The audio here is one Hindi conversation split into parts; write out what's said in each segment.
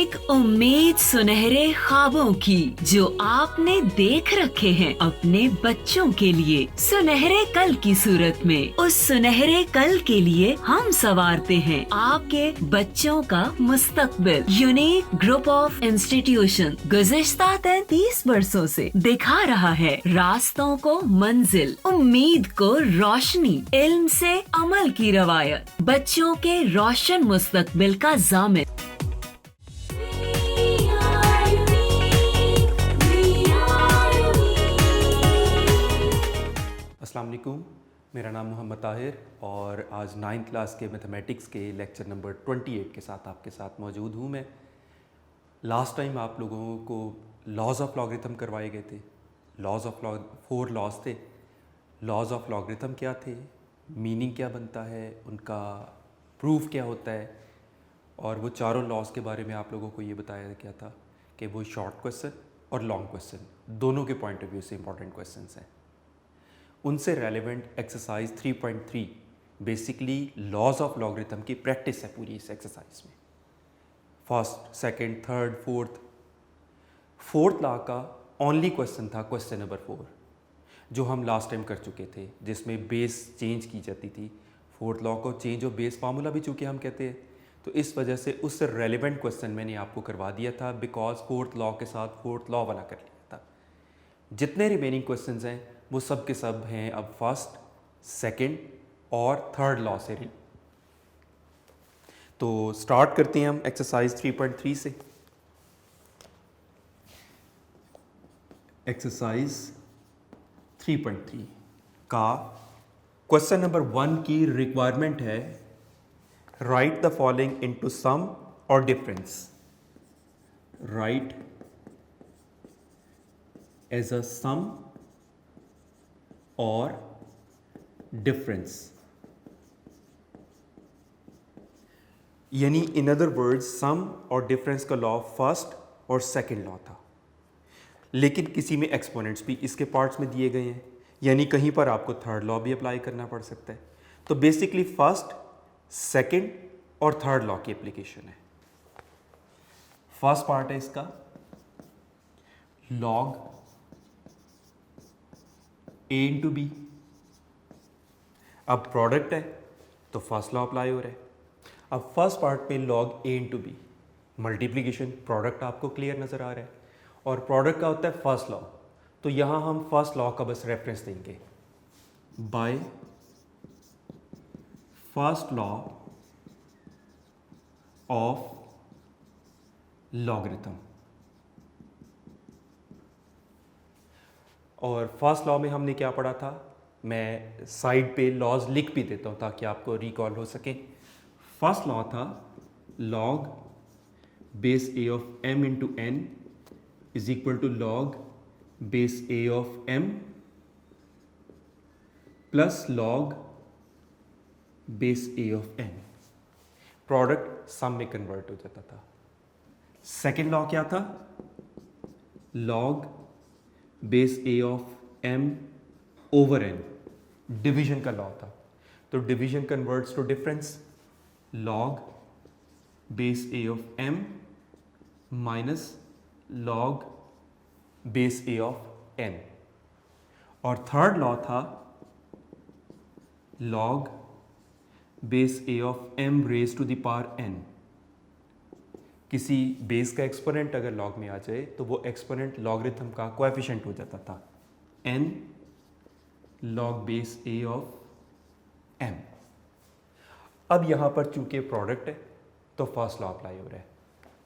एक उम्मीद सुनहरे ख्वाबों की जो आपने देख रखे हैं अपने बच्चों के लिए, सुनहरे कल की सूरत में। उस सुनहरे कल के लिए हम संवारते हैं आपके बच्चों का मुस्तकबिल। यूनिक ग्रुप ऑफ इंस्टीट्यूशन गुज़िश्ता 33 वर्षों से दिखा रहा है रास्तों को मंजिल, उम्मीद को रोशनी, इल्म से अमल की रवायत, बच्चों के रोशन मुस्तकबिल का ज़ामिन। अस्सलाम वालेकुम, मेरा नाम मोहम्मद ताहिर और आज 9th क्लास के मैथमेटिक्स के लेक्चर नंबर 28 के साथ आपके साथ मौजूद हूँ मैं। लास्ट टाइम आप लोगों को लॉज ऑफ लॉगरिथम करवाए गए थे। लॉज ऑफ 4 लॉज थे। लॉज ऑफ लॉगरिथम क्या थे, मीनिंग क्या बनता है, उनका प्रूफ क्या होता है, और वो चारों लॉज के बारे में आप लोगों को ये बताया गया था कि वो शॉर्ट क्वेश्चन और लॉन्ग क्वेश्चन दोनों के पॉइंट ऑफ व्यू से इंपॉर्टेंट क्वेश्चंस हैं। उनसे relevant exercise 3.3 basically laws of logarithm की प्रैक्टिस है पूरी इस एक्सरसाइज में। First, second, third, fourth law का ओनली क्वेश्चन था क्वेश्चन नंबर 4 जो हम लास्ट टाइम कर चुके थे, जिसमें बेस चेंज की जाती थी। फोर्थ लॉ को चेंज ऑफ बेस फार्मूला भी चूँकि हम कहते हैं, तो इस वजह से उससे रेलेवेंट क्वेश्चन मैंने आपको करवा दिया था, बिकॉज फोर्थ लॉ के साथ फोर्थ लॉ वाला कर लिया था। जितने रिमेनिंग क्वेश्चंस हैं वो सब के सब हैं अब फर्स्ट, सेकंड और थर्ड लॉ से। तो स्टार्ट करते हैं हम एक्सरसाइज 3.3 से। एक्सरसाइज 3.3 का क्वेश्चन नंबर 1 की रिक्वायरमेंट है, right the following into some और डिफरेंस। राइट एज अ सम और डिफरेंस, यानी इन अदर वर्ड्स सम और डिफरेंस का लॉ फर्स्ट और सेकंड लॉ था, लेकिन किसी में एक्सपोनेंट्स भी इसके पार्ट्स में दिए गए हैं, यानी कहीं पर आपको थर्ड लॉ भी अप्लाई करना पड़ सकता है। तो बेसिकली फर्स्ट, सेकंड और थर्ड लॉ की एप्लीकेशन है। फर्स्ट पार्ट है इसका लॉग a इंटू बी। अब प्रोडक्ट है तो फर्स्ट लॉ अप्लाई हो रहा है। अब फर्स्ट पार्ट पे log a into B, multiplication, product आपको क्लियर नज़र आ रहा है, और प्रोडक्ट का होता है फर्स्ट लॉ। तो यहाँ हम फर्स्ट लॉ का बस रेफरेंस देंगे, bye first law of logarithm. और फर्स्ट लॉ में हमने क्या पढ़ा था, मैं साइड पे लॉज लिख भी देता हूँ ताकि आपको रिकॉल हो सके। फर्स्ट लॉ था log base A of m into N is equal to log base A of m plus log base A of n। Product sum में कन्वर्ट हो जाता था। सेकेंड लॉ क्या था, log base A of m over n, division का लॉ था। तो division converts to difference, log base A of m minus log base A of n। और थर्ड लॉ था log base A of m raise to the power n। किसी बेस का एक्सपोनेंट अगर लॉग में आ जाए तो वो एक्सपोनेंट लॉगरिथम का कोएफिशिएंट हो जाता था, n log base a of m। अब यहाँ पर चूंकि प्रोडक्ट है तो फर्स्ट लॉ अप्लाई हो रहा है।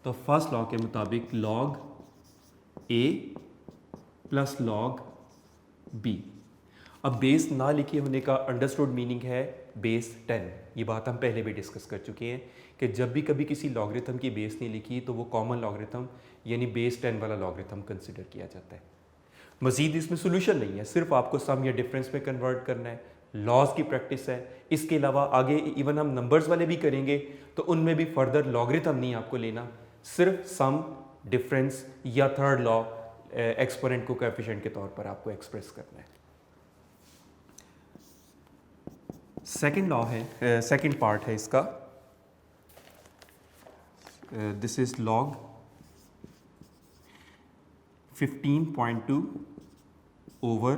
तो फर्स्ट लॉ के मुताबिक log a plus log b। अब बेस ना लिखे होने का अंडरस्टूड मीनिंग है बेस 10। ये बात हम पहले भी डिस्कस कर चुके हैं कि जब भी कभी किसी लॉगरिथम की बेस नहीं लिखी तो वो कॉमन लॉगरिथम यानी बेस 10 वाला लॉगरिथम कंसिडर किया जाता है। मजीद इसमें सोल्यूशन नहीं है, सिर्फ आपको सम या डिफरेंस में कन्वर्ट करना है। लॉज की प्रैक्टिस है। इसके अलावा आगे इवन हम नंबर्स वाले भी करेंगे तो उनमें भी फर्दर लॉगरिथम नहीं आपको लेना, सिर्फ सम, डिफरेंस या थर्ड लॉ एक्सपोनेंट को कोएफिशिएंट के तौर पर आपको एक्सप्रेस करना है। सेकंड लॉ है, सेकंड पार्ट है इसका, दिस इज log 15.2 over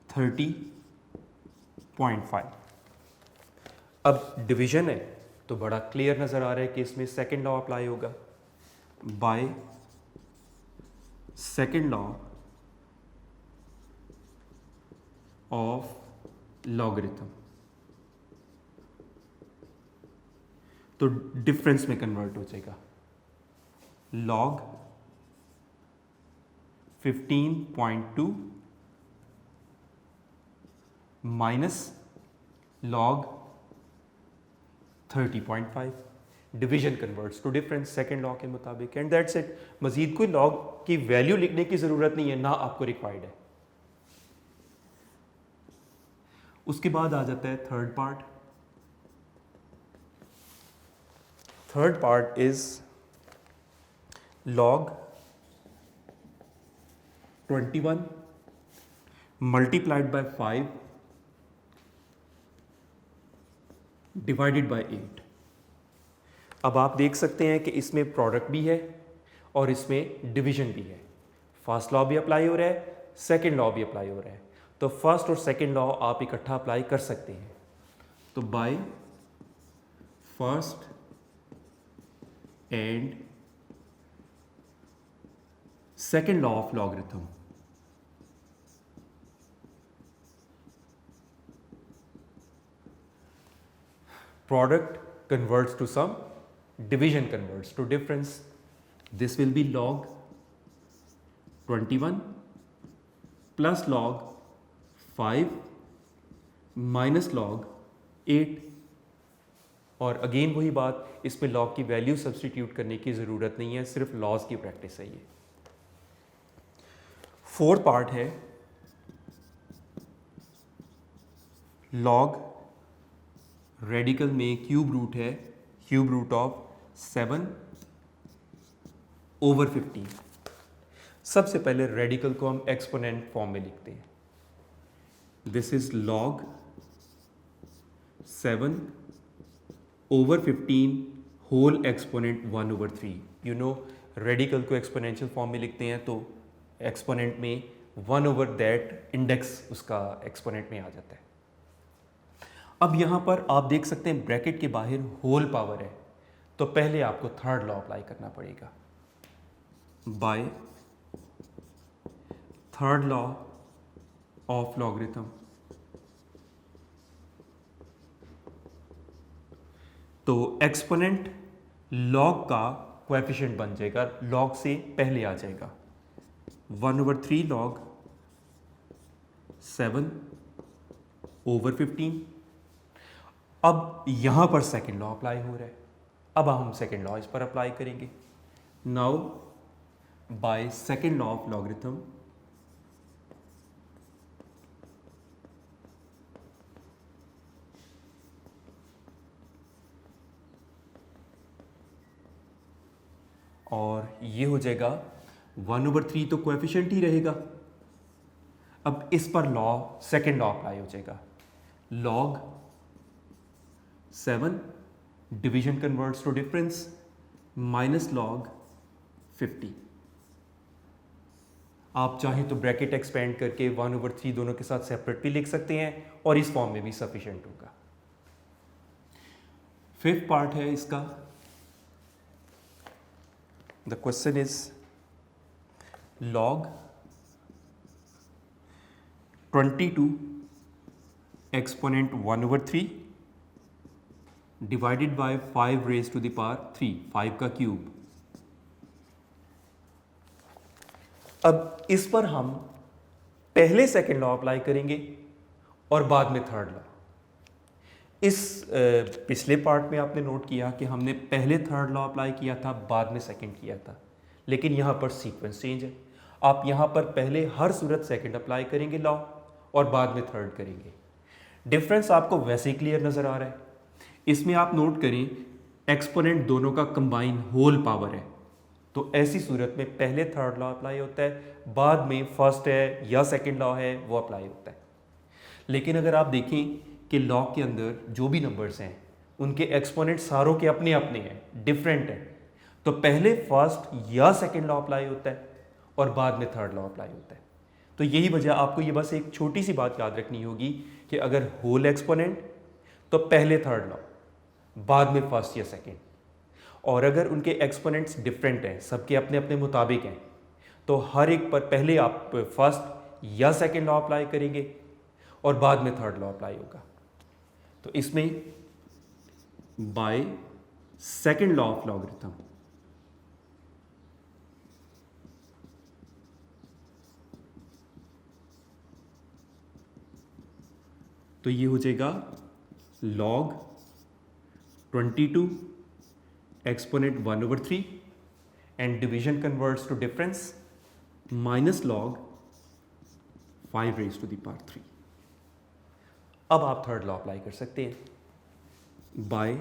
30.5। अब डिवीजन है तो बड़ा क्लियर नज़र आ रहा है कि इसमें सेकेंड लॉ अप्लाई होगा। By second law of logarithm, तो डिफरेंस में कन्वर्ट हो जाएगा। Log 15.2 minus log 30.5, division converts to difference second law के मुताबिक, एंड दैट्स इट। मजीद कोई लॉग की वैल्यू लिखने की ज़रूरत नहीं है, ना आपको रिक्वायर्ड है। उसके बाद आ जाता है third part. Third part is log 21 multiplied by 5 divided by 8। अब आप देख सकते हैं कि इसमें प्रोडक्ट भी है और इसमें डिवीजन भी है। फर्स्ट लॉ भी अप्लाई हो रहा है, सेकेंड लॉ भी अप्लाई हो रहा है, तो फर्स्ट और सेकेंड लॉ आप इकट्ठा अप्लाई कर सकते हैं। तो bye first and second law of logarithm, product converts to sum, division converts to difference. This will be log 21 plus log 5 minus log 8। और अगेन वही बात, इसमें लॉग की वैल्यू सब्सटीट्यूट करने की ज़रूरत नहीं है, सिर्फ लॉज की प्रैक्टिस है ये। फोर्थ पार्ट है लॉग रेडिकल में क्यूब रूट है, क्यूब रूट ऑफ 7 over 15। सबसे पहले रेडिकल को हम एक्सपोनेंट फॉर्म में लिखते हैं। This is log 7 over 15 whole exponent 1 over 3। You know radical को एक्सपोनेंशियल फॉर्म में लिखते हैं तो एक्सपोनेंट में 1 over दैट इंडेक्स उसका एक्सपोनेंट में आ जाता है। अब यहाँ पर आप देख सकते हैं ब्रैकेट के बाहर होल पावर है, तो पहले आपको थर्ड लॉ अप्लाई करना पड़ेगा। Bye third law of logarithm, तो एक्सपोनेंट लॉग का कोएफिशिएंट बन जाएगा, लॉग से पहले आ जाएगा। 1 over 3 log 7 over 15। अब यहां पर सेकेंड लॉ अप्लाई हो रहा है, अब हम सेकेंड लॉ इस पर अप्लाई करेंगे। Now bye second law of logarithm, और ये हो जाएगा 1 over 3 तो कोएफिशिएंट ही रहेगा। अब इस पर लॉ सेकेंड लॉ अप्लाई हो जाएगा। log 7 division converts to difference minus log 50। आप चाहें तो ब्रैकेट एक्सपेंड करके 1 over 3 दोनों के साथ सेपरेट भी लिख सकते हैं और इस फॉर्म में भी सफिशिएंट होगा। फिफ्थ पार्ट है इसका, the question is log 22 exponent 1 over 3 divided by 5 raised to the power 3, 5 का क्यूब। अब इस पर हम पहले सेकेंड लॉ अप्लाई करेंगे और बाद में थर्ड लॉ। इस पिछले पार्ट में आपने नोट किया कि हमने पहले थर्ड लॉ अप्लाई किया था, बाद में सेकेंड किया था, लेकिन यहाँ पर सीक्वेंस चेंज है। आप यहाँ पर पहले हर सूरत सेकेंड अप्लाई करेंगे लॉ और बाद में थर्ड करेंगे। डिफरेंस आपको वैसे ही क्लियर नज़र आ रहा है। इसमें आप नोट करें एक्सपोनेंट दोनों का कंबाइन होल पावर है, तो ऐसी सूरत में पहले थर्ड लॉ अप्लाई होता है, बाद में फर्स्ट है या सेकेंड लॉ है वो अप्लाई होता है। लेकिन अगर आप देखें कि लॉग के अंदर जो भी नंबर्स हैं उनके एक्सपोनेंट सारों के अपने अपने हैं, डिफरेंट हैं, तो पहले फर्स्ट या सेकेंड लॉ अप्लाई होता है और बाद में थर्ड लॉ अप्लाई होता है। तो यही वजह, आपको ये बस एक छोटी सी बात याद रखनी होगी कि अगर होल एक्सपोनेंट तो पहले थर्ड लॉ, बाद में फर्स्ट या सेकेंड, और अगर उनके एक्सपोनेंट्स डिफरेंट हैं, सबके अपने अपने मुताबिक हैं, तो हर एक पर पहले आप फर्स्ट या सेकेंड लॉ अप्लाई करेंगे और बाद में थर्ड लॉ अप्लाई होगा। तो इसमें by second law of logarithm, तो ये हो जाएगा log 22 exponent 1/3 and division converts to difference minus log 5 raised to the power 3। अब आप थर्ड लॉ अप्लाई कर सकते हैं। Bye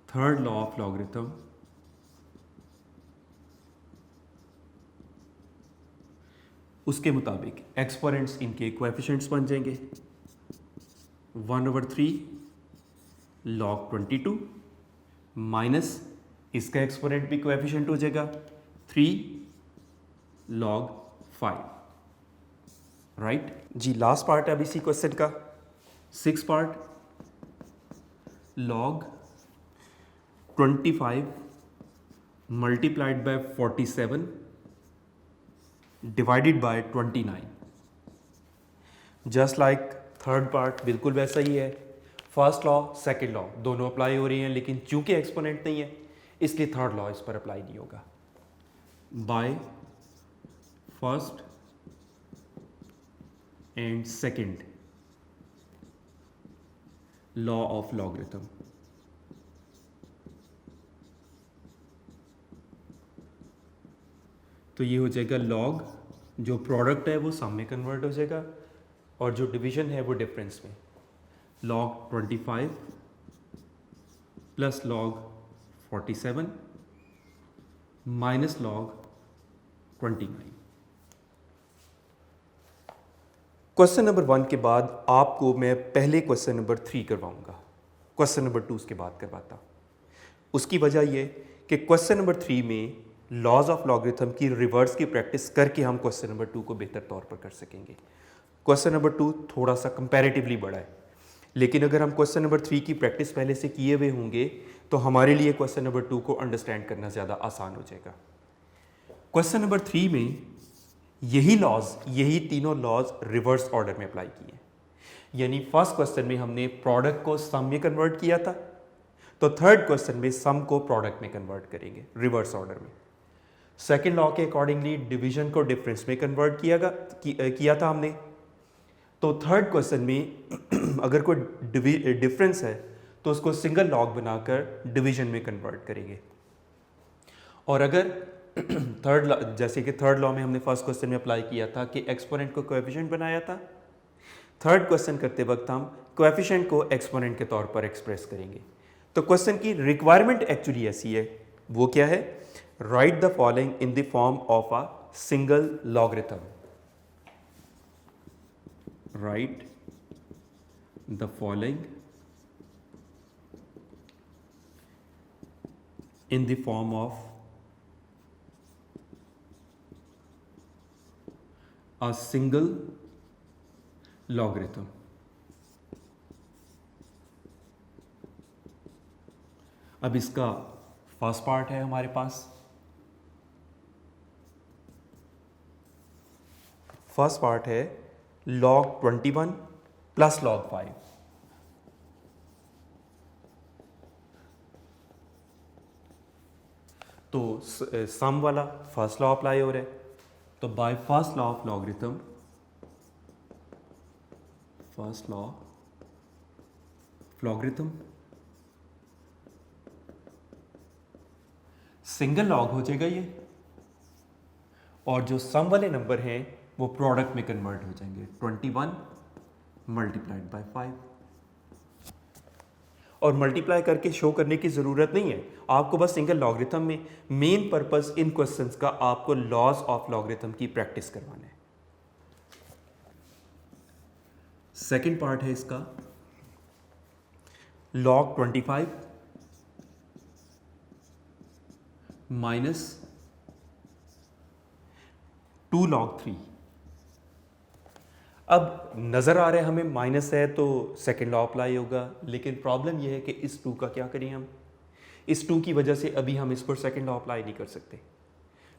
third law of logarithm, उसके मुताबिक एक्सपोनेंट्स इनके कोएफिशिएंट्स बन जाएंगे 1/3 log 22 माइनस इसका एक्सपोनेंट भी कोएफिशिएंट हो जाएगा 3 log 5, राइट जी। लास्ट पार्ट है अब इसी क्वेश्चन का, 6 part, log 25 multiplied by 47 divided by 29। Just like third part बिल्कुल वैसा ही है, फर्स्ट लॉ सेकंड लॉ दोनों अप्लाई हो रही हैं, लेकिन चूंकि एक्सपोनेंट नहीं है इसलिए थर्ड लॉ इस पर अप्लाई नहीं होगा। By first and second law of logarithm, तो ये हो जाएगा log, जो प्रोडक्ट है वो सम में कन्वर्ट हो जाएगा और जो डिवीजन है वो डिफरेंस में, log 25 plus log 47 minus log 29। Question number 1 के बाद आपको मैं पहले क्वेश्चन नंबर 3 करवाऊंगा, क्वेश्चन नंबर 2 उसके बाद करवाता। उसकी वजह ये कि क्वेश्चन नंबर 3 में लॉज ऑफ लॉगरिथम की रिवर्स की प्रैक्टिस करके हम क्वेश्चन नंबर 2 को बेहतर तौर पर कर सकेंगे। क्वेश्चन नंबर 2 थोड़ा सा कंपैरेटिवली बड़ा है, लेकिन अगर हम क्वेश्चन नंबर 3 की प्रैक्टिस पहले से किए हुए होंगे तो हमारे लिए क्वेश्चन नंबर 2 को अंडरस्टैंड करना ज़्यादा आसान हो जाएगा। क्वेश्चन नंबर 3 में यही तीनों लॉज रिवर्स ऑर्डर में अप्लाई किए हैं। यानी फर्स्ट क्वेश्चन में हमने प्रोडक्ट को सम में कन्वर्ट किया था, तो थर्ड क्वेश्चन में सम को प्रोडक्ट में कन्वर्ट करेंगे रिवर्स ऑर्डर में। सेकेंड लॉ के अकॉर्डिंगली डिवीजन को डिफरेंस में कन्वर्ट किया था हमने, तो थर्ड क्वेश्चन में अगर कोई डिफरेंस है तो उसको सिंगल लॉग बनाकर डिवीजन में कन्वर्ट करेंगे। और अगर जैसे कि थर्ड लॉ में हमने फर्स्ट क्वेश्चन में अप्लाई किया था कि एक्सपोनेंट को कोएफिशिएंट बनाया था, थर्ड क्वेश्चन करते वक्त हम कोएफिशिएंट को एक्सपोनेंट के तौर पर एक्सप्रेस करेंगे। तो क्वेश्चन की रिक्वायरमेंट एक्चुअली ऐसी है, वो क्या है, right the following in the form of a single logarithm, right the following in the form of a single logarithm। अब इसका फर्स्ट पार्ट है हमारे पास, फर्स्ट पार्ट है log 21 प्लस log 5। तो सम वाला फर्स्ट लॉ अप्लाई हो रहा है, तो bye first law of logarithm, first law logarithm single log हो जाएगा ये, और जो सम वाले नंबर हैं वो प्रोडक्ट में कन्वर्ट हो जाएंगे 21 मल्टीप्लाइड बाय 5। और मल्टीप्लाई करके शो करने की ज़रूरत नहीं है आपको, बस सिंगल लॉगरिथम में मेन पर्पस इन क्वेश्चंस का आपको लॉज ऑफ लॉगरिथम की प्रैक्टिस करवाना है। सेकंड पार्ट है इसका log 25 माइनस 2 log 3। अब नज़र आ रहा है हमें माइनस है तो सेकेंड लॉ अप्लाई होगा, लेकिन प्रॉब्लम यह है कि इस 2 का क्या करें हम। इस 2 की वजह से अभी हम इस पर सेकेंड लॉ अप्लाई नहीं कर सकते।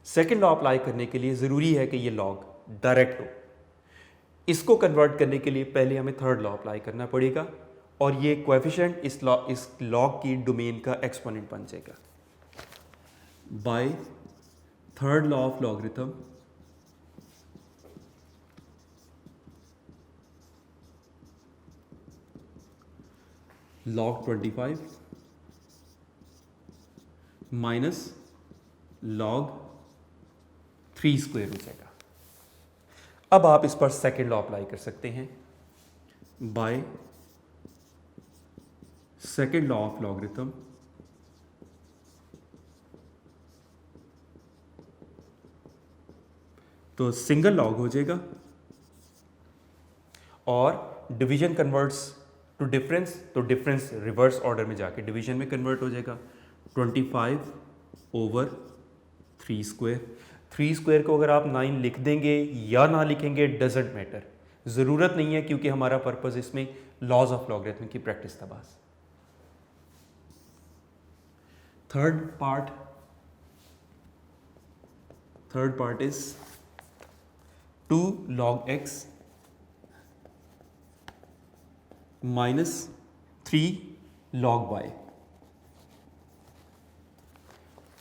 सेकेंड लॉ अप्लाई करने के लिए ज़रूरी है कि ये लॉग डायरेक्ट हो। इसको कन्वर्ट करने के लिए पहले हमें थर्ड लॉ अप्लाई करना पड़ेगा और ये कोएफिशिएंट इस लॉग की डोमेन का एक्सपोनेंट बन जाएगा। Bye third law of logarithm log 25 minus log 3 square हो जाएगा। अब आप इस पर सेकेंड लॉ अप्लाई कर सकते हैं by second law of logarithm तो सिंगल लॉग हो जाएगा और डिवीजन कन्वर्ट्स टू डिफरेंस, तो डिफरेंस रिवर्स ऑर्डर में जाके डिवीजन में कन्वर्ट हो जाएगा। 25/3 स्क्वायर। 3 स्क्वायर को अगर आप 9 लिख देंगे या ना लिखेंगे डजेंट मैटर, ज़रूरत नहीं है, क्योंकि हमारा पर्पस इसमें लॉज ऑफ लॉगरिथम की प्रैक्टिस था बस। Third part is 2 log x minus 3 log y।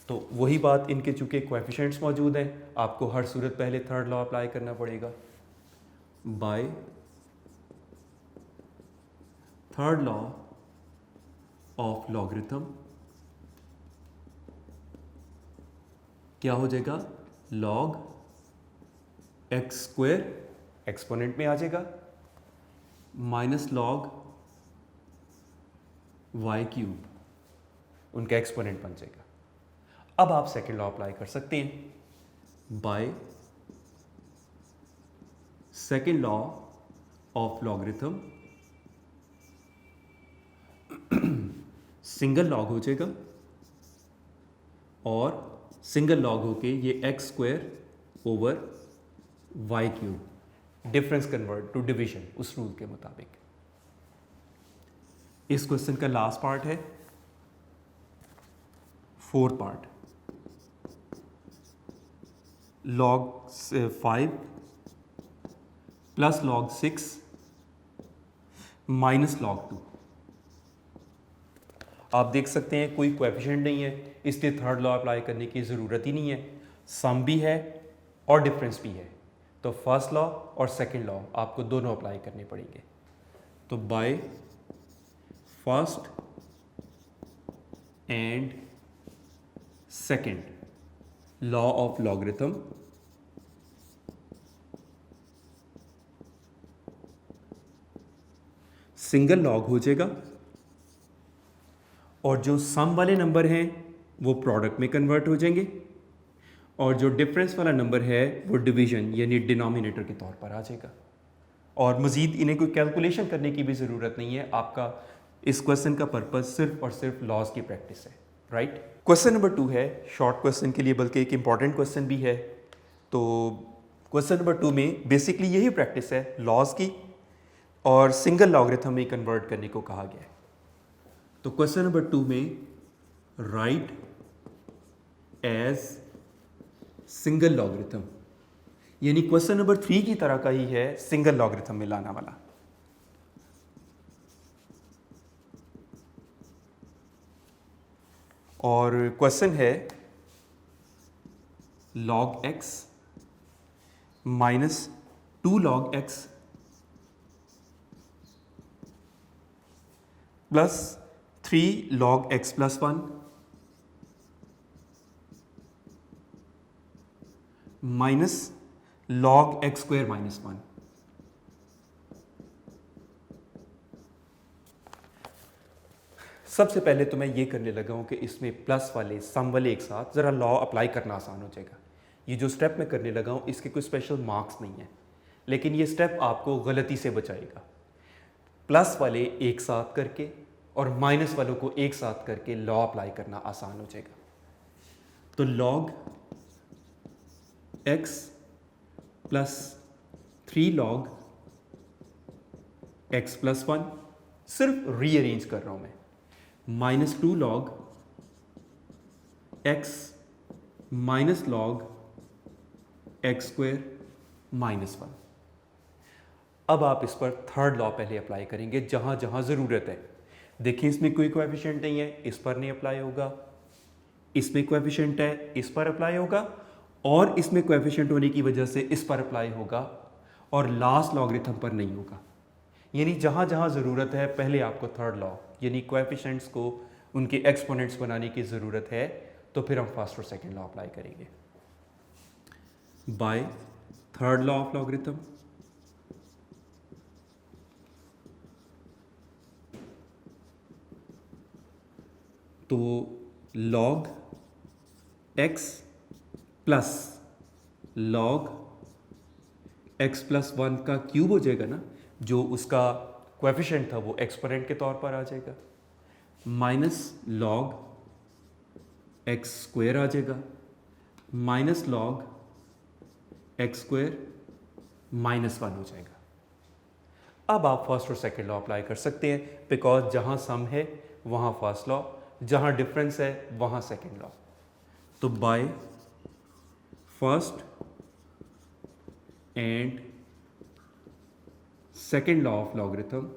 तो वही बात, इनके चूंकि कोएफिशिएंट्स मौजूद हैं, आपको हर सूरत पहले थर्ड लॉ अप्लाई करना पड़ेगा। Bye third law of logarithm क्या हो जाएगा, log x स्क्वायर एक्सपोनेंट में आ जाएगा माइनस log y क्यूब, उनका एक्सपोनेंट बन जाएगा। अब आप सेकेंड लॉ अप्लाई कर सकते हैं by second law of logarithm single log हो जाएगा और सिंगल लॉग होके ये x square over y cube, difference convert to division उस रूल के मुताबिक। इस क्वेश्चन का लास्ट पार्ट है fourth part, log 5 plus log 6 minus log 2। आप देख सकते हैं कोई कोएफिशिएंट नहीं है, इसलिए थर्ड लॉ अप्लाई करने की ज़रूरत ही नहीं है। सम भी है और डिफरेंस भी है, तो फर्स्ट लॉ और सेकंड लॉ आपको दोनों अप्लाई करने पड़ेंगे। तो bye first and second law of logarithm single log हो जाएगा और जो सम वाले नंबर हैं वो प्रोडक्ट में कन्वर्ट हो जाएंगे और जो डिफरेंस वाला नंबर है वो डिवीजन यानी डिनोमिनेटर के तौर पर आ जाएगा। और मज़ीद इन्हें कोई कैलकुलेशन करने की भी ज़रूरत नहीं है, आपका इस क्वेश्चन का पर्पस सिर्फ और सिर्फ लॉज की प्रैक्टिस है, राइट। क्वेश्चन नंबर 2 है शॉर्ट क्वेश्चन के लिए, बल्कि एक इंपॉर्टेंट क्वेश्चन भी है। तो क्वेश्चन नंबर 2 में बेसिकली यही प्रैक्टिस है लॉज की और सिंगल लॉगरिथम में कन्वर्ट करने को कहा गया है। तो क्वेश्चन नंबर 2 में राइट एज सिंगल लॉगरिथम, यानी क्वेश्चन नंबर 3 की तरह का ही है, सिंगल लॉगरिथम में लाना वाला। और क्वेश्चन है log x minus 2 log x plus 3 log x plus 1 minus log x square minus 1। सबसे पहले तो मैं ये करने लगा हूं कि इसमें प्लस वाले सम वाले एक साथ ज़रा लॉ अप्लाई करना आसान हो जाएगा। ये जो स्टेप मैं करने लगा हूं इसके कोई स्पेशल मार्क्स नहीं है, लेकिन ये स्टेप आपको गलती से बचाएगा। प्लस वाले एक साथ करके और माइनस वालों को एक साथ करके लॉ अप्लाई करना आसान हो जाएगा। तो log x plus 3 log x plus 1, सिर्फ रीअरेंज कर रहा हूं मैं, minus 2 log x minus log x square minus 1। अब आप इस पर थर्ड लॉ पहले अप्लाई करेंगे जहां जहां ज़रूरत है। देखिए इसमें कोई कोएफिशिएंट नहीं है, इस पर नहीं अप्लाई होगा, इसमें कोएफिशिएंट है, इस पर अप्लाई होगा, और इसमें कोएफिशिएंट होने की वजह से इस पर अप्लाई होगा, और लास्ट लॉगरिथम पर नहीं होगा। यानी जहां जहां ज़रूरत है पहले आपको थर्ड लॉ यानी कोएफिशिएंट्स को उनके एक्सपोनेंट्स बनाने की ज़रूरत है, तो फिर हम फर्स्ट और सेकेंड लॉ अप्लाई करेंगे bye third law of logarithm. तो log x plus log x plus 1 का क्यूब हो जाएगा ना, जो उसका कोएफिशिएंट था वो एक्सपोनेंट के तौर पर आ जाएगा, माइनस log x स्क्वायर आ जाएगा, minus log x square minus 1 हो जाएगा। अब आप फर्स्ट और सेकेंड लॉ अप्लाई कर सकते हैं, बिकॉज जहां सम है वहां फर्स्ट लॉ, जहां डिफरेंस है वहां सेकेंड लॉ। तो bye first and second law of logarithm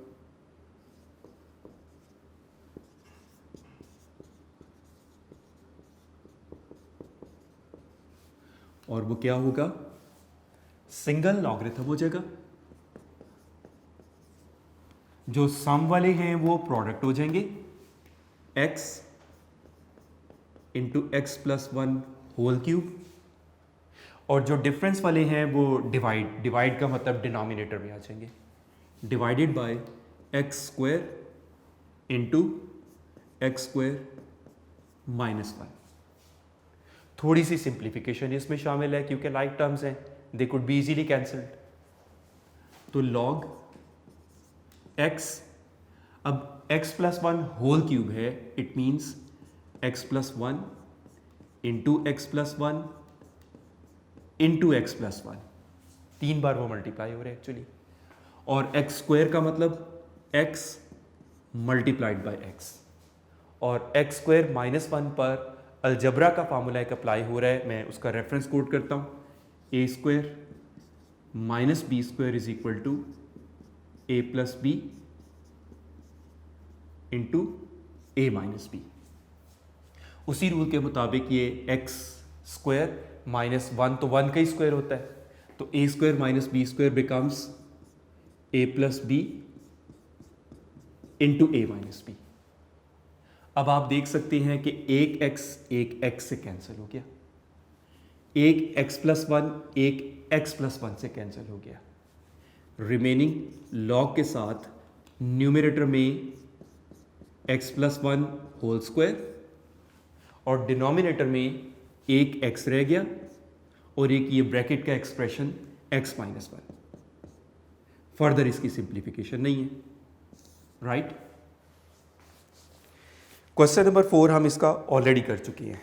और वो क्या होगा, सिंगल लॉगरिथम हो जाएगा। जो सम वाले हैं वो प्रोडक्ट हो जाएंगे, x into x plus 1 whole cube, और जो डिफरेंस वाले हैं वो डिवाइड का मतलब डिनोमिनेटर में आ जाएंगे, divided by x square into x square minus 1। थोड़ी सी सिंप्लीफिकेशन इसमें शामिल है क्योंकि लाइक टर्म्स हैं, they could be easily cancelled. तो log x, अब x प्लस 1 होल क्यूब है, it means x plus 1 into x plus 1 into x plus 1, 3 बार वो मल्टीप्लाई हो रहे हैं एक्चुअली, और x स्क्वायर का मतलब x मल्टीप्लाइड बाय x, और x स्क्वायर माइनस 1 पर अलजबरा का फार्मूला एक अप्लाई हो रहा है, मैं उसका रेफरेंस कोट करता हूँ, a square minus B square is equal to a plus B into A minus B. उसी रूल के मुताबिक ये x स्क्वायर माइनस 1 तो 1 का ही स्क्वायर होता है, तो a square minus B square becomes a plus B into A minus B. अब आप देख सकते हैं कि एक x से कैंसिल हो गया, एक x प्लस 1 एक x प्लस 1 से कैंसिल हो गया, रिमेनिंग लॉग के साथ न्यूमरेटर में x प्लस 1 होल स्क्वायर, और डिनोमिनेटर में एक x रह गया, और एक ये ब्रैकेट का एक्सप्रेशन x माइनस 1। फर्दर इसकी सिंप्लीफिकेशन नहीं है, राइट। क्वेश्चन नंबर 4 हम इसका ऑलरेडी कर चुके हैं,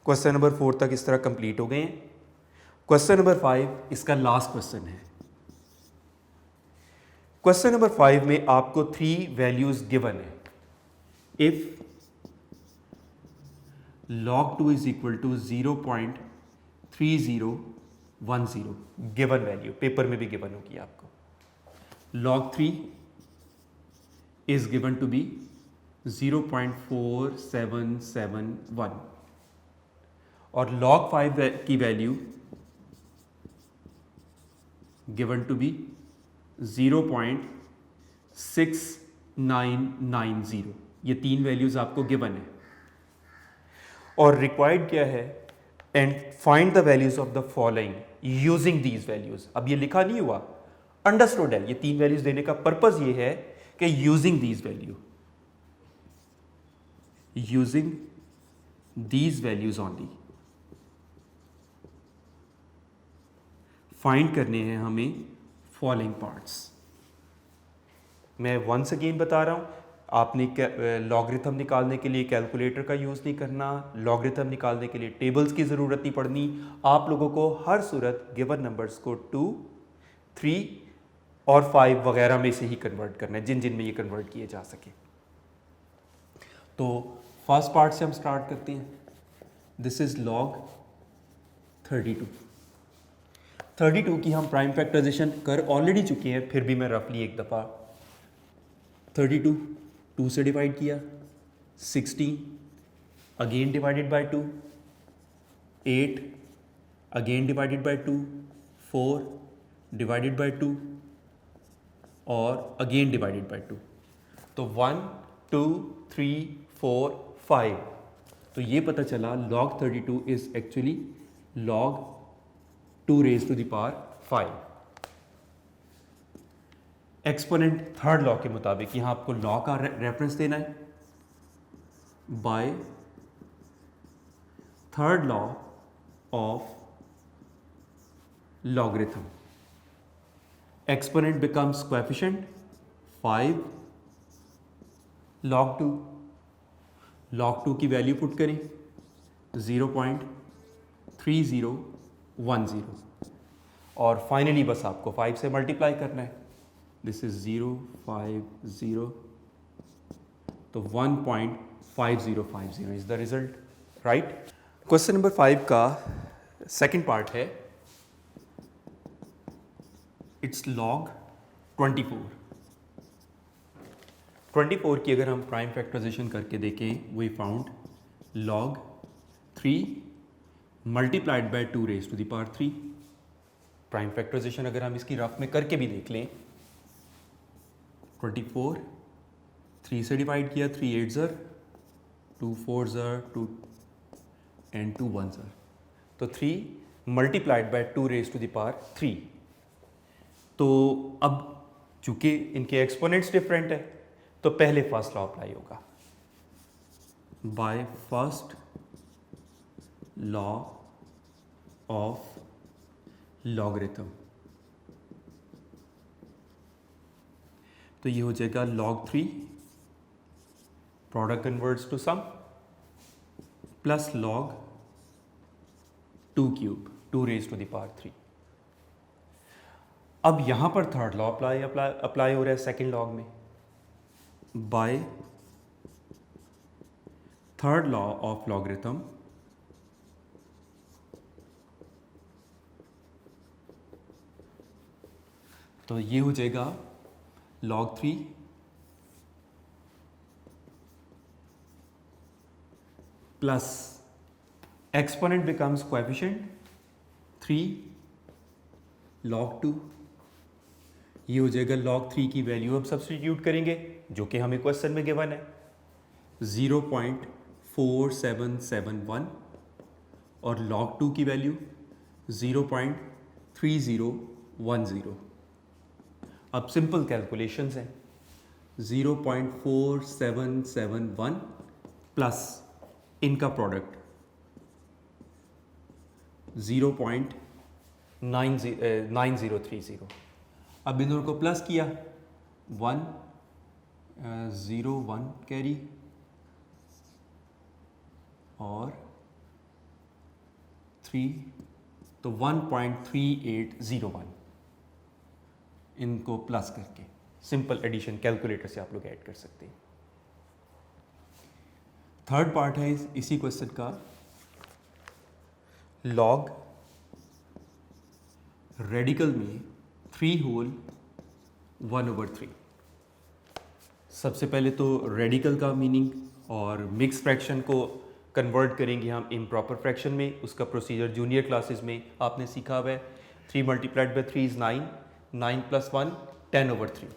क्वेश्चन नंबर 4 तक इस तरह कंप्लीट हो गए हैं। क्वेश्चन नंबर 5 इसका लास्ट क्वेश्चन है। क्वेश्चन नंबर 5 में आपको 3 वैल्यूज गिवन है। If log 2 is equal to 0.3010, given value paper में भी गिवन होगी आपको, log 3 is given to be 0.4771, और log 5 की वैल्यू गिवन टू बी 0.6990। ये 3 वैल्यूज आपको गिवन है, और रिक्वायर्ड क्या है, and find the values of the following using these values. अब ये लिखा नहीं हुआ, अंडरस्टूड है। ये 3 वैल्यूज देने का पर्पज ये है कि using these values only find करने हैं हमें फॉलोइंग पार्ट्स। मैं वंस अगेन बता रहा हूं, आपने लॉगरिथम निकालने के लिए कैलकुलेटर का यूज़ नहीं करना, लॉगरिथम निकालने के लिए टेबल्स की ज़रूरत नहीं पड़नी। आप लोगों को हर सूरत गिवन नंबर्स को 2, 3 और 5 वगैरह में से ही कन्वर्ट करना है, जिन जिन में ये कन्वर्ट किए जा सके। तो फर्स्ट पार्ट से हम स्टार्ट करते हैं। This is log 32। 32 की हम प्राइम फैक्टराइजेशन कर ऑलरेडी चुके हैं, फिर भी मैं रफली एक दफ़ा 32 2 से डिवाइड किया, 16 again divided by 2, 8 again divided by 2, 4 divided by 2 और अगेन डिवाइडेड बाय 2। तो 1 2 3 4 5। तो ये पता चला log 32 is actually log 2 raised to the power 5। Exponent third law के मुताबिक यहाँ आपको लॉ का रेफरेंस देना है। Bye third law of logarithm, exponent becomes coefficient 5 log 2। log 2 की वैल्यू पुट करें 0.3010 और फाइनली बस आपको 5 से मल्टीप्लाई करना है। दिस इज 050, तो 1.5050 is the result, right. Question number 5 का सेकंड पार्ट है, इट्स log 24। 24 की अगर हम प्राइम फैक्टराइजेशन करके देखें, we found log 3 multiplied by 2 raised to the power 3। Prime factorisation अगर हम इसकी रफ में करके भी देख लें, 24 3 से डिवाइड किया, 3 8 ज़र, 2 4 ज़र, 2 एंड 2 1 ज़र, तो 3 multiplied by 2 raised to the power 3। तो अब चूंकि इनके एक्सपोनेंट्स डिफरेंट है, तो पहले फर्स्ट लॉ अप्लाई होगा। By first law of logarithm, तो ये हो जाएगा log 3 product converts to sum plus log 2 cube 2 raised to the power 3। अब यहां पर थर्ड लॉ अप्लाई हो रहा है सेकेंड लॉग में। Bye third law of logarithm, तो ये हो जाएगा log 3 plus exponent becomes coefficient 3 log 2। ये हो जाएगा log 3 की वैल्यू अब सब्स्टिट्यूट करेंगे जो कि हमें क्वेश्चन में गिवन है 0.4771 और log 2 की वैल्यू 0.3010। अब सिंपल कैलकुलेशंस हैं, 0.4771 प्लस इनका प्रोडक्ट 0.9030। अब इन दोनों को प्लस किया, 1 0 1 कैरी और 3, तो 1.3801 इनको प्लस करके सिंपल एडिशन कैलकुलेटर से आप लोग ऐड कर सकते हैं। थर्ड पार्ट है इसी क्वेश्चन का, लॉग रेडिकल में 3 होल 1/3। सबसे पहले तो रेडिकल का मीनिंग और मिक्स फ्रैक्शन को कन्वर्ट करेंगे हम इम्प्रॉपर फ्रैक्शन में। उसका प्रोसीजर जूनियर क्लासेस में आपने सीखा हुआ है। 3 मल्टीप्लाइड बाय 3 इज 9, 9 + 1 10/3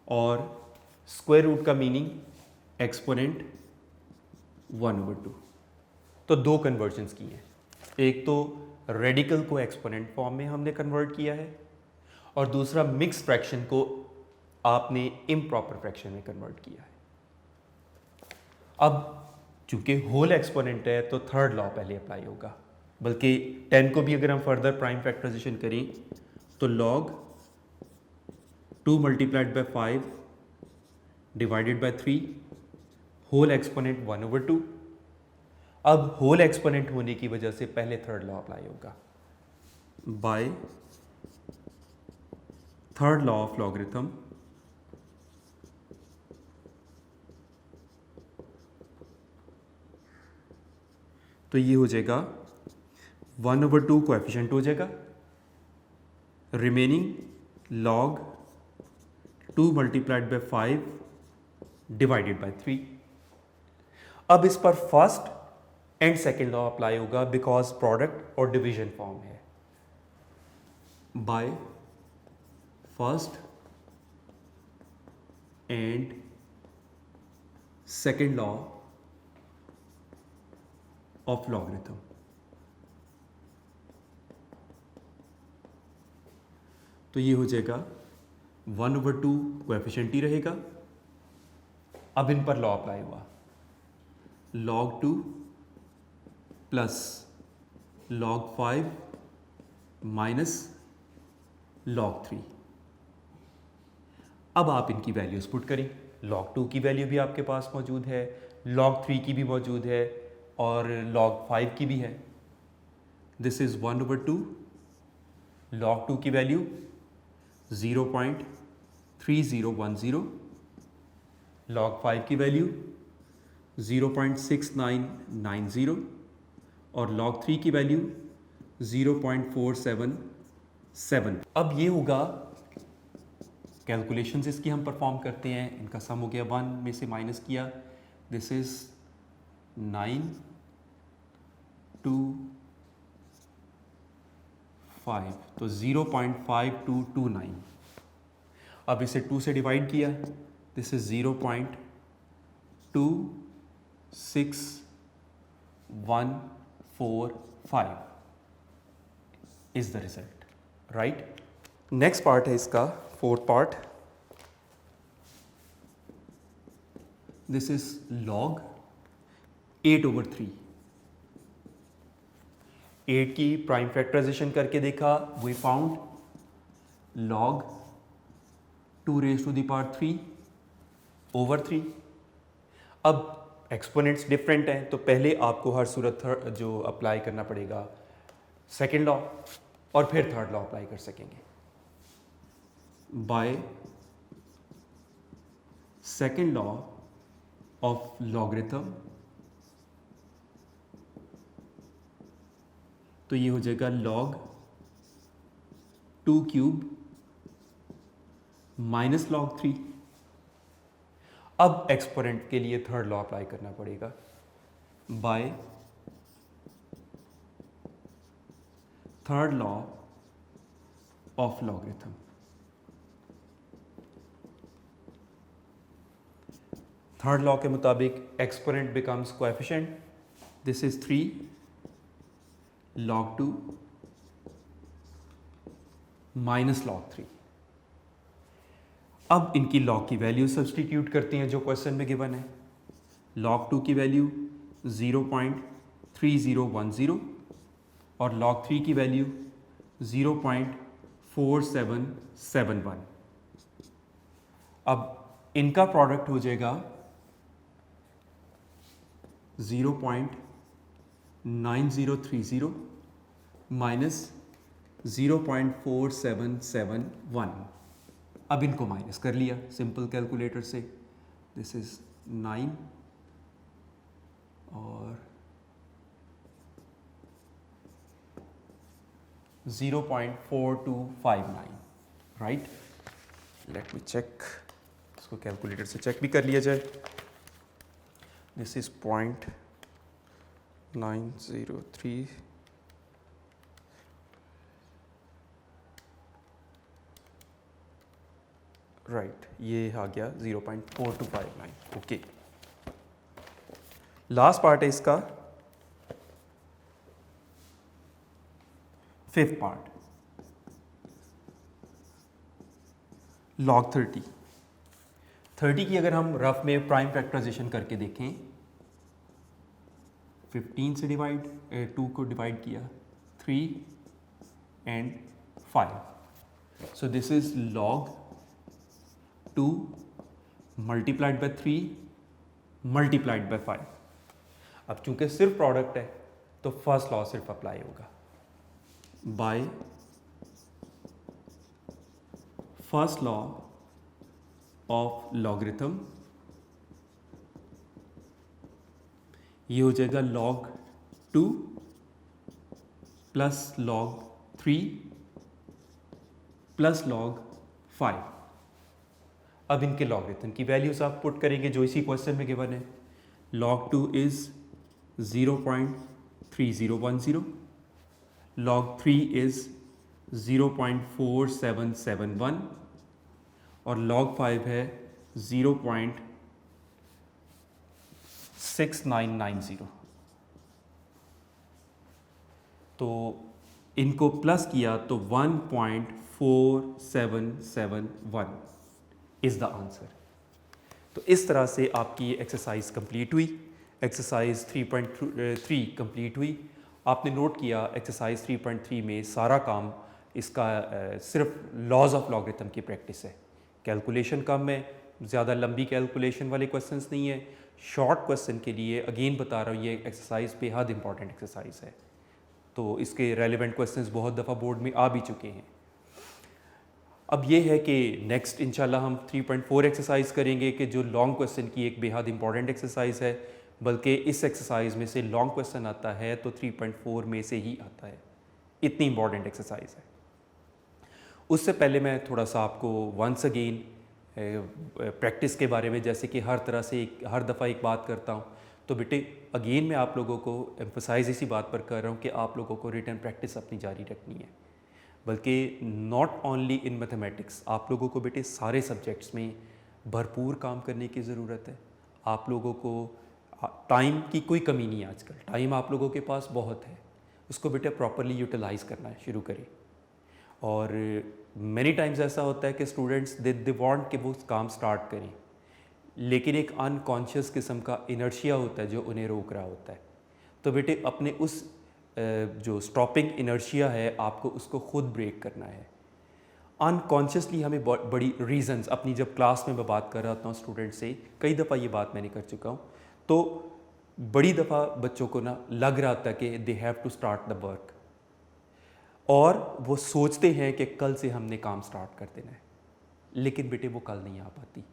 और स्क्वायर रूट का मीनिंग एक्सपोनेंट 1/2। तो दो कन्वर्जन्स की हैं, एक तो रेडिकल को एक्सपोनेंट फॉर्म में हमने कन्वर्ट किया है और दूसरा मिक्स फ्रैक्शन को आपने इम्प्रॉपर फ्रैक्शन में कन्वर्ट किया है। अब चूंकि होल एक्सपोनेंट है तो थर्ड लॉ पहले अप्लाई होगा, बल्कि 10 को भी अगर हम फर्दर प्राइम फैक्टराइजेशन करें तो log 2 multiplied by 5 divided by 3 whole exponent 1/2। अब होल एक्सपोनेंट होने की वजह से पहले थर्ड लॉ अप्लाई होगा। By third law of logarithm तो ये हो जाएगा 1/2 कोएफिशिएंट हो जाएगा, remaining log 2 multiplied by 5 divided by 3। अब इस पर first and second law apply होगा बिकॉज प्रोडक्ट और डिवीजन फॉर्म है। By first and second law of logarithm तो ये हो जाएगा 1/2 कोएफिशिएंट ही रहेगा। अब इन पर लॉ अप्लाई हुआ, log 2 plus log 5 minus log 3। अब आप इनकी वैल्यूज पुट करें। log 2 की वैल्यू भी आपके पास मौजूद है, log 3 की भी मौजूद है और log 5 की भी है। दिस इज 1/2 log 2 की वैल्यू 0.3010, log 5 की वैल्यू 0.6990 और log 3 की वैल्यू 0.477। अब ये होगा कैलकुलेशंस इसकी हम परफॉर्म करते हैं। इनका सम हो गया 1 में से माइनस किया, दिस इज 925 तो 0.5229। अब इसे 2 से डिवाइड किया, this is 0.26145 is the result, right. Next part है इसका fourth part, this is log 8/3। 8 की प्राइम फैक्टराइजेशन करके देखा, वी फाउंड log 2⁻³ 3/3। अब एक्सपोनेंट्स डिफरेंट हैं तो पहले आपको हर सूरत जो अप्लाई करना पड़ेगा सेकेंड लॉ और फिर थर्ड लॉ अप्लाई कर सकेंगे। Bye second law of logarithm तो ये हो जाएगा log 2³ माइनस log 3। अब एक्सपोनेंट के लिए थर्ड लॉ अप्लाई करना पड़ेगा। Bye third law of logarithm third law के मुताबिक exponent becomes coefficient, this is 3 log 2 minus log 3। अब इनकी log की वैल्यू सब्सटीट्यूट करते हैं जो क्वेश्चन में गिवन है। log 2 की वैल्यू 0.3010 और log 3 की वैल्यू 0.4771। अब इनका प्रोडक्ट हो जाएगा 0.9030 माइनस 0.4771। अब इनको माइनस कर लिया सिंपल कैलकुलेटर से, दिस इज 9 और 0.4259, राइट। लेट मी चेक, इसको कैलकुलेटर से चेक भी कर लिया जाए। दिस इज 0.903 राइट, ये आ गया 0.4259। ओके, लास्ट पार्ट है इसका फिफ्थ पार्ट, log 30 की अगर हम रफ में प्राइम फैक्टराइजेशन करके देखें, 15 से डिवाइड 2 को डिवाइड किया 3 and 5, so this is log 2 multiplied bye 3 multiplied by 5। अब चूंकि सिर्फ प्रोडक्ट है तो फर्स्ट लॉ सिर्फ अप्लाई होगा। By first law of logarithm, ये हो जाएगा log 2 plus log 3 plus log 5। अब इनके लॉगरिथम की वैल्यूज आप पुट करेंगे जो इसी क्वेश्चन में गिवन है। log 2 इज 0.3010, log 3 इज 0.4771 और log 5 है 0.6990। तो इनको प्लस किया तो 1.4771 इज द आंसर। तो इस तरह से आपकी एक्सरसाइज कंप्लीट हुई। एक्सरसाइज 3.3 कंप्लीट हुई। आपने नोट किया एक्सरसाइज 3.3 में सारा काम इसका सिर्फ लॉज ऑफ लॉगरिथम की प्रैक्टिस है। कैलकुलेशन कम है, ज़्यादा लंबी कैलकुलेशन वाले क्वेश्चंस नहीं है। शॉर्ट क्वेश्चन के लिए अगेन बता रहा हूँ, ये एक्सरसाइज बेहद इंपॉर्टेंट एक्सरसाइज है। तो इसके रेलिवेंट क्वेश्चंस बहुत दफ़ा बोर्ड में आ भी चुके हैं। अब ये है कि नेक्स्ट इंशाल्लाह हम 3.4 एक्सरसाइज करेंगे कि जो लॉन्ग क्वेश्चन की एक बेहद इंपॉर्टेंट एक्सरसाइज है, बल्कि इस एक्सरसाइज में से लॉन्ग क्वेश्चन आता है तो 3.4 में से ही आता है, इतनी इंपॉर्टेंट एक्सरसाइज है। उससे पहले मैं थोड़ा सा आपको वंस अगेन प्रैक्टिस के बारे में, जैसे कि हर तरह से हर दफ़ा एक बात करता हूँ, तो बेटे अगेन मैं आप लोगों को एम्फसाइज इसी बात पर कर रहा हूँ कि आप लोगों को रिटन प्रैक्टिस अपनी जारी रखनी है। बल्कि नॉट ओनली इन मैथमेटिक्स, आप लोगों को बेटे सारे सब्जेक्ट्स में भरपूर काम करने की ज़रूरत है। आप लोगों को टाइम की कोई कमी नहीं है आजकल, टाइम आप लोगों के पास बहुत है, उसको बेटे प्रॉपरली यूटिलाइज़ करना शुरू करें। और मैनी टाइम्स ऐसा होता है कि स्टूडेंट्स दे वांट कि वो काम स्टार्ट करें, लेकिन एक अनकॉन्शियस किस्म का इनर्शिया होता है जो उन्हें रोक रहा होता है। तो बेटे अपने उस जो स्टॉपिंग इनर्शिया है आपको उसको खुद ब्रेक करना है। अनकॉन्शियसली हमें बड़ी रीजंस, अपनी जब क्लास में मैं बात कर रहा होता हूँ स्टूडेंट से, कई दफ़ा ये बात मैंने कर चुका हूँ, तो बड़ी दफ़ा बच्चों को ना लग रहा होता है कि they have to start the work, और वो सोचते हैं कि कल से हमने काम स्टार्ट कर देना है, लेकिन बेटे वो कल नहीं आ पाती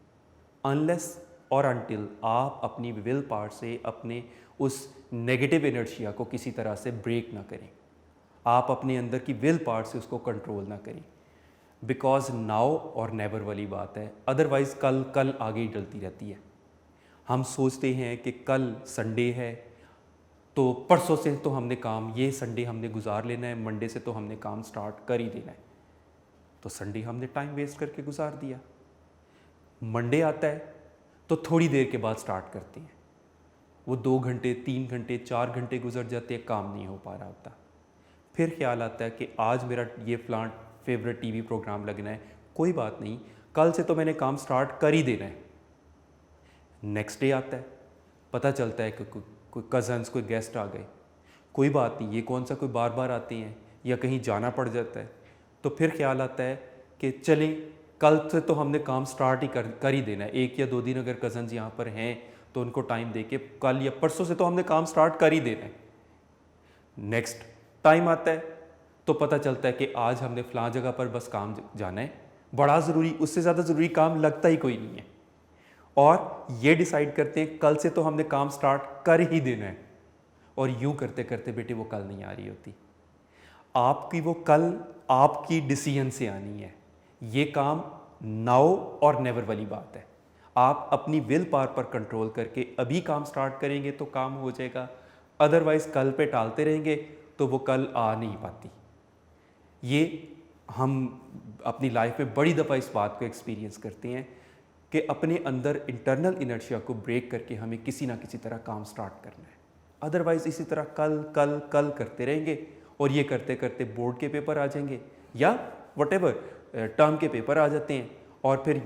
अनलेस और अनटिल आप अपनी विल पावर से अपने उस नेगेटिव इनर्शिया को किसी तरह से ब्रेक ना करें, आप अपने अंदर की विल पावर से उसको कंट्रोल ना करें। बिकॉज नाउ और नेवर वाली बात है, अदरवाइज़ कल आगे ही डलती रहती है। हम सोचते हैं कि कल संडे है तो परसों से तो हमने काम, ये संडे हमने गुजार लेना है, मंडे से तो हमने काम स्टार्ट कर ही देना है, तो संडे हमने टाइम वेस्ट करके गुजार दिया। मंडे आता है तो थोड़ी देर के बाद स्टार्ट करते हैं, वो 2 घंटे 3 घंटे 4 घंटे गुजर जाते हैं, काम नहीं हो पा रहा होता। फिर ख्याल आता है कि आज मेरा ये प्लांट फेवरेट टीवी प्रोग्राम लगना है, कोई बात नहीं, कल से तो मैंने काम स्टार्ट कर ही देना है। नेक्स्ट डे आता है, पता चलता है कि कोई कज़न्स, कोई गेस्ट आ गए, कोई बात नहीं, ये कौन सा कोई बार बार आते हैं या कहीं जाना पड़ जाता है, तो फिर ख्याल आता है कि चलें कल से तो हमने काम स्टार्ट ही कर ही देना है। 1 या 2 दिन अगर कज़न्स यहाँ पर हैं तो उनको टाइम दे के कल या परसों से तो हमने काम स्टार्ट कर ही देना है। नेक्स्ट टाइम आता है तो पता चलता है कि आज हमने फ़लाँ जगह पर बस काम जाना है, बड़ा ज़रूरी, उससे ज़्यादा ज़रूरी काम लगता ही कोई नहीं है, और ये डिसाइड करते हैं कल से तो हमने काम स्टार्ट कर ही देना है, और यूं करते करते बेटे वो कल नहीं आ रही होती। आपकी वो कल आपकी डिसीजन से आनी है। ये काम नाउ और नेवर वाली बात है। आप अपनी विल पावर पर कंट्रोल करके अभी काम स्टार्ट करेंगे तो काम हो जाएगा, अदरवाइज कल पे टालते रहेंगे तो वो कल आ नहीं पाती। ये हम अपनी लाइफ में बड़ी दफ़ा इस बात को एक्सपीरियंस करते हैं कि अपने अंदर इंटरनल इनर्शिया को ब्रेक करके हमें किसी ना किसी तरह काम स्टार्ट करना है, अदरवाइज़ इसी तरह कल कल कल करते रहेंगे, और ये करते करते बोर्ड के पेपर आ जाएंगे या व्हाटएवर टर्म के पेपर आ जाते हैं, और फिर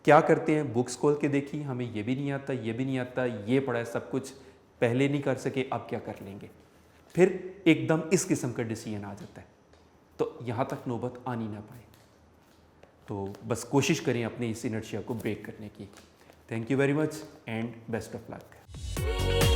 क्या करते हैं, बुक्स खोल के देखी, हमें ये भी नहीं आता, ये भी नहीं आता, ये पढ़ा है सब कुछ, पहले नहीं कर सके अब क्या कर लेंगे, फिर एकदम इस किस्म का डिसीजन आ जाता है। तो यहाँ तक नौबत आनी ना पाए। तो बस कोशिश करें अपनी इस इनर्शिया को ब्रेक करने की। Thank you very much and best of luck.